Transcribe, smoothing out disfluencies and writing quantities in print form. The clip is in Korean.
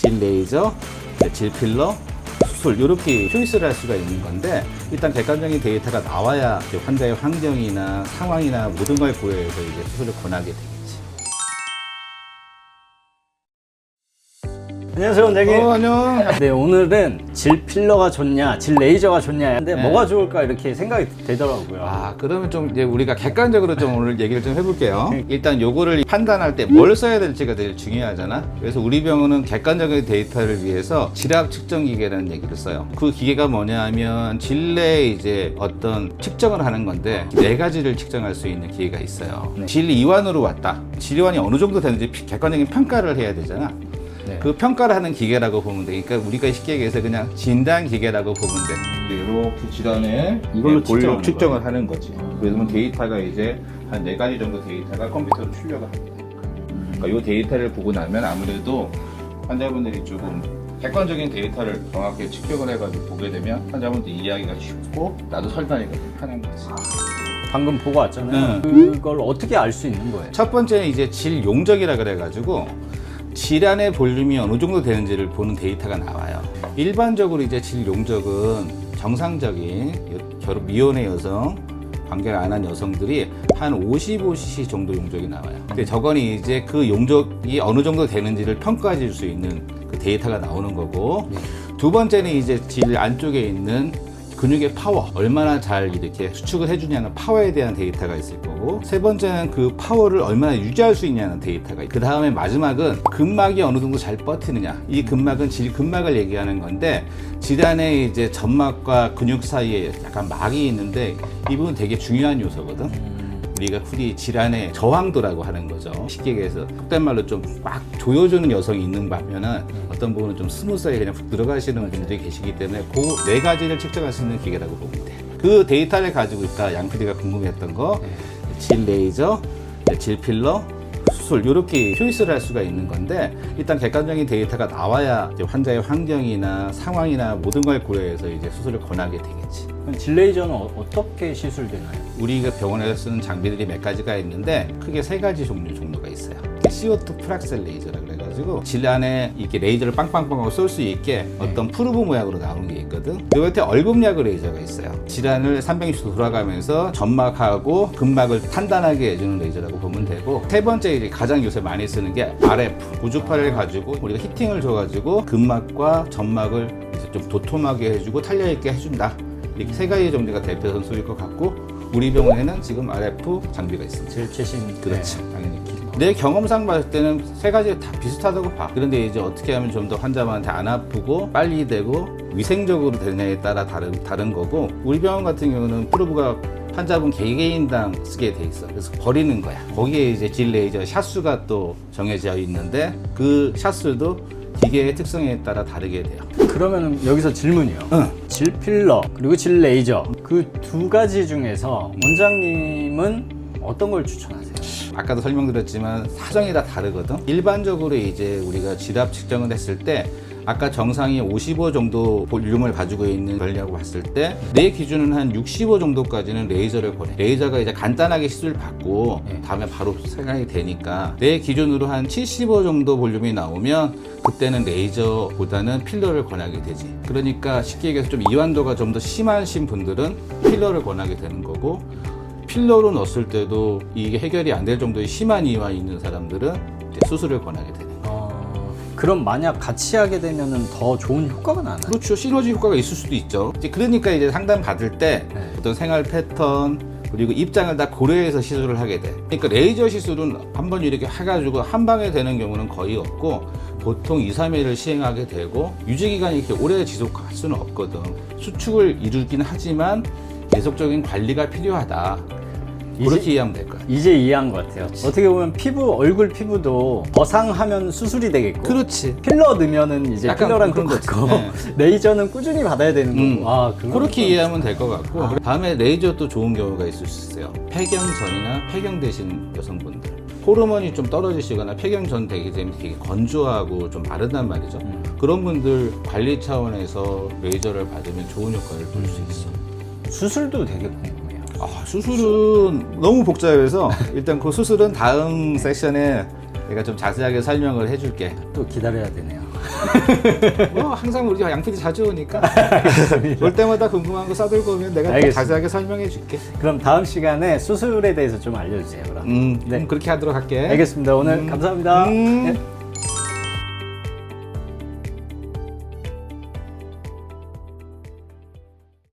질 레이저, 질 필러, 수술 이렇게 초이스를 할 수가 있는 건데 일단 객관적인 데이터가 나와야 환자의 환경이나 상황이나 모든 걸 고려해서 이제 수술을 권하게 되겠지. 안녕하세요, 원장님. 안녕. 네, 오늘은 질 필러가 좋냐, 질 레이저가 좋냐, 근데 네. 뭐가 좋을까 이렇게 생각이 되더라고요. 그러면 좀 이제 우리가 객관적으로 좀 오늘 얘기를 좀 해볼게요. 일단 요거를 판단할 때 뭘 써야 될지가 제일 중요하잖아. 그래서 우리 병원은 객관적인 데이터를 위해서 질압 측정 기계라는 얘기를 써요. 그 기계가 뭐냐 하면 질내에 이제 어떤 측정을 하는 건데 네 가지를 측정할 수 있는 기계가 있어요. 네. 질 이완으로 왔다. 질 이완이 어느 정도 되는지 객관적인 평가를 해야 되잖아. 네. 그 평가를 하는 기계라고 보면 돼. 그러니까 우리가 쉽게 얘기해서 그냥 진단 기계라고 보면 돼. 이렇게 질환을 이걸로 볼륨 측정하는 측정을 하는 거지. 그래서 데이터가 이제 한 4가지 정도 데이터가 컴퓨터로 출력을 하게 되니까. 그러니까 이 데이터를 보고 나면 아무래도 환자분들이 조금 객관적인 데이터를 정확하게 측정을 해가지고 보게 되면 환자분들 이해하기가 쉽고 나도 설명하기가 좀 편한 거지. 방금 보고 왔잖아요. 그걸 어떻게 알 수 있는 거예요? 첫 번째는 이제 질 용적이라 그래가지고 질환의 볼륨이 어느 정도 되는지를 보는 데이터가 나와요. 일반적으로 이제 질 용적은 정상적인 결혼 미혼의 여성, 관계를 안 한 여성들이 한 55cc 정도 용적이 나와요. 근데 저거는 이제 그 용적이 어느 정도 되는지를 평가해 줄 수 있는 그 데이터가 나오는 거고, 두 번째는 이제 질 안쪽에 있는 근육의 파워, 얼마나 잘 이렇게 수축을 해주냐는 파워에 대한 데이터가 있을 거고, 세 번째는 그 파워를 얼마나 유지할 수 있냐는 데이터가 있고, 그 다음에 마지막은 근막이 어느 정도 잘 버티느냐. 이 근막은 질근막을 얘기하는 건데, 질환의 이제 점막과 근육 사이에 약간 막이 있는데 이 부분 되게 중요한 요소거든. 우리가 흔히 질환의 저항도라고 하는 거죠. 쉽게 얘기해서 속된 말로 좀 꽉 조여주는 여성이 있는 반면은 어떤 부분은 좀 스무스하게 그냥 훅 들어가시는 분들이 계시기 때문에 그 4가지를 측정할 수 있는 기계라고 보면 돼. 그 데이터를 가지고 있다 양PD가 궁금했던 거, 질 레이저, 질 필러, 수술 이렇게 초이스를 할 수가 있는 건데 일단 객관적인 데이터가 나와야 이제 환자의 환경이나 상황이나 모든 걸 고려해서 이제 수술을 권하게 되겠지. 그럼 질 레이저는 어떻게 시술되나요? 우리가 병원에서 쓰는 장비들이 몇 가지가 있는데 크게 3가지 종류가 있어요. CO2 프락셀 레이저라 그래가지고 질 안에 이렇게 레이저를 빵빵빵하고 쏠 수 있게 어떤 프루브 모양으로 나오는 게 있거든. 그 밑에 얼금약 레이저가 있어요. 질환을 360도 돌아가면서 점막하고 근막을 탄단하게 해주는 레이저라고 보면 되고, 세 번째 이제 가장 요새 많이 쓰는 게 RF 고주파를 가지고 우리가 히팅을 줘가지고 근막과 점막을 이제 좀 도톰하게 해주고 탄력있게 해준다. 이렇게 3가지 정도가 대표 선수일 것 같고, 우리 병원에는 지금 RF 장비가 있습니다. 제일 최신. 그렇지. 당연히. 내 경험상 봤을 때는 3가지 다 비슷하다고 봐. 그런데 이제 어떻게 하면 좀 더 환자분한테 안 아프고 빨리 되고 위생적으로 되느냐에 따라 다른 거고, 우리 병원 같은 경우는 프로브가 환자분 개개인당 쓰게 돼 있어. 그래서 버리는 거야. 거기에 이제 질 레이저 샷수가 또 정해져 있는데 그 샷수도 기계의 특성에 따라 다르게 돼요. 그러면 여기서 질문이요. 질 필러 그리고 질 레이저 그 2가지 중에서 원장님은 어떤 걸 추천하세요? 아까도 설명드렸지만 사정이 다 다르거든. 일반적으로 이제 우리가 질압 측정을 했을 때 아까 정상이 55 정도 볼륨을 가지고 있는 전략을 봤을 때 내 기준은 한 65 정도까지는 레이저를 보내. 레이저가 이제 간단하게 시술 받고 다음에 바로 생각이 되니까 내 기준으로 한 75 정도 볼륨이 나오면 그때는 레이저보다는 필러를 권하게 되지. 그러니까 쉽게 얘기해서 좀 이완도가 좀 더 심하신 분들은 필러를 권하게 되는 거고, 필러로 넣었을 때도 이게 해결이 안 될 정도의 심한 이완이 있는 사람들은 이제 수술을 권하게 되는 거예요. 그럼 만약 같이 하게 되면은 더 좋은 효과가 나나요? 그렇죠. 시너지 효과가 있을 수도 있죠. 이제 그러니까 이제 상담 받을 때 네. 어떤 생활 패턴 그리고 입장을 다 고려해서 시술을 하게 돼. 그러니까 레이저 시술은 한번 이렇게 해가지고 한 방에 되는 경우는 거의 없고 보통 2, 3일을 시행하게 되고 유지기간이 이렇게 오래 지속할 수는 없거든. 수축을 이루긴 하지만 계속적인 관리가 필요하다. 그렇게 이해하면 될 거야. 이제 이해한 것 같아요. 어떻게 보면 얼굴 피부도 거상하면 수술이 되겠고, 그렇지. 필러 넣으면은 이제 약간 필러랑 그런 똑같고, 거지. 레이저는 꾸준히 받아야 되는 거고. 그렇게 이해하면 될 것 같고, 다음에 레이저도 좋은 경우가 있을 수 있어요. 폐경 전이나 폐경 되신 여성분들. 호르몬이 좀 떨어지시거나 폐경 전 되게 되면 되게 건조하고 좀 마르단 말이죠. 그런 분들 관리 차원에서 레이저를 받으면 좋은 효과를 볼 수 있어. 수술도 되게 궁금해요. 수술은 너무 복잡해서 일단 그 수술은 다음 세션에 내가 좀 자세하게 설명을 해줄게. 또 기다려야 되네요. 뭐 항상 우리 양 PD 자주 오니까 올 때마다 궁금한 거 싸들고 오면 내가 또 알겠습니다. 자세하게 설명해 줄게. 그럼 다음 시간에 수술에 대해서 좀 알려주세요. 그럼. 네. 그럼 그렇게 하도록 할게. 알겠습니다. 오늘 감사합니다. 음. 네.